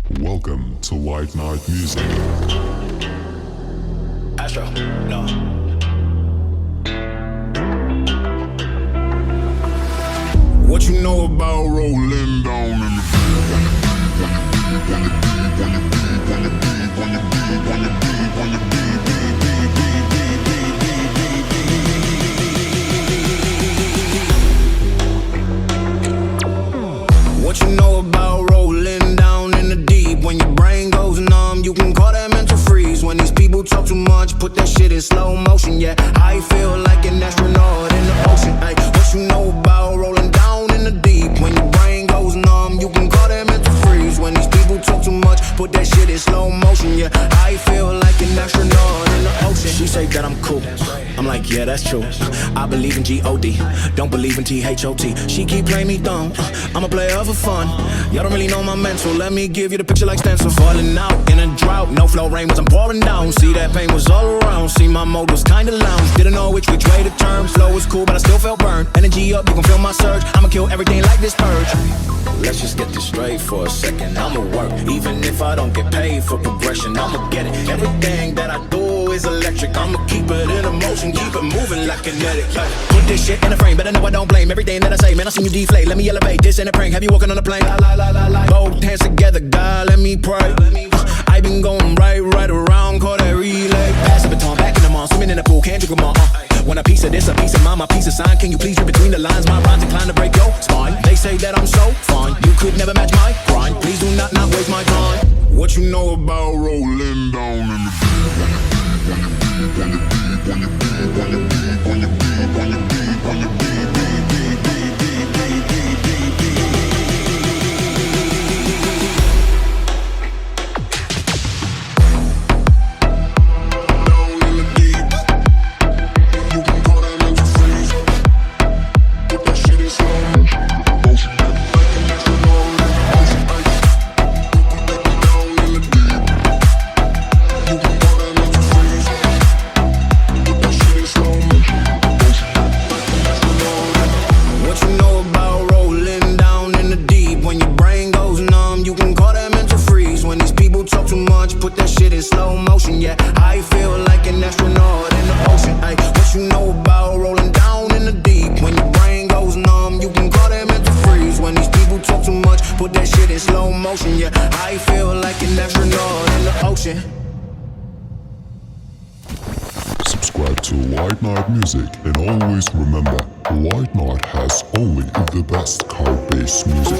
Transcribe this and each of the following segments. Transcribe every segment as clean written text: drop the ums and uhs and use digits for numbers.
Welcome to White Night Music. Astro, no. What you know about rolling down in What you know about rolling down in the deep? When your brain goes numb, you can call that mental freeze. When these people talk too much, put that shit in slow motion. Yeah, I feel like an astronaut in the ocean. Ay, what you know about rolling down in the deep? When your brain goes numb, you can call that mental freeze. When these people talk too much, put that shit in slow motion. Yeah, I feel like an astronaut in the ocean. She say that I'm cool, I'm like, yeah, that's true. I believe in G-O-D, don't believe in T-H-O-T. She keep playing me dumb, I'm a player for fun. Y'all don't really know my mental, let me give you the picture like stencil. Falling out in a drought, no flow rain was I'm pouring down. See that pain was all around, see my mode was kinda lounge. Didn't know which way to turn, flow was cool but I still felt burned. Energy up, you can feel my surge, I'ma kill everything like this purge. Let's just get this straight for a second, I'ma work. Even if I don't get paid for progression, I'ma get it. Everything that I do is electric, I'ma keep it in motion, keep it moving like kinetic. Put this shit in a frame, better know I don't blame everything that I say. Man, I seen you deflate, let me elevate. This ain't a prank, have you walking on a plane? Both hands together, God, let me pray. I been going right around, call that relay. Pass the baton, back in the mall, swimming in the pool, can't drink them all. Want a piece of this, a piece of mine, my piece of sign. Can you please read between the lines? My rhymes inclined to break your spine. They say that I'm so fine, you could never match my grind. Please do not waste my time. What you know about rolling down in put that shit in slow motion, yeah. I feel like an astronaut in the ocean. Ay, what you know about rolling down in the deep? When your brain goes numb, you can call that mental freeze. When these people talk too much, put that shit in slow motion, yeah. I feel like an astronaut in the ocean. Subscribe to White Night Music and always remember, White Night has only the best car-based music.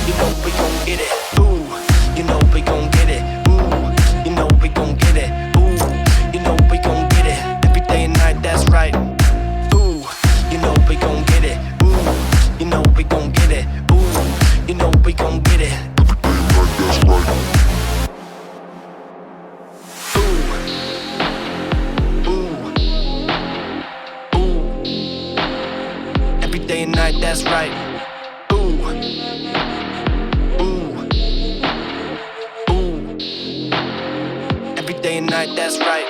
You know we gon' get it. Ooh, you know we gon' get it. You know we gon' get it, ooh, you know we gon' get it, every day and night, that's right, ooh, you know we gon' get it, ooh, you know we gon' get it, ooh, you know we gon' get it, every day and night, that's right, ooh, ooh, ooh, every day and night, that's right.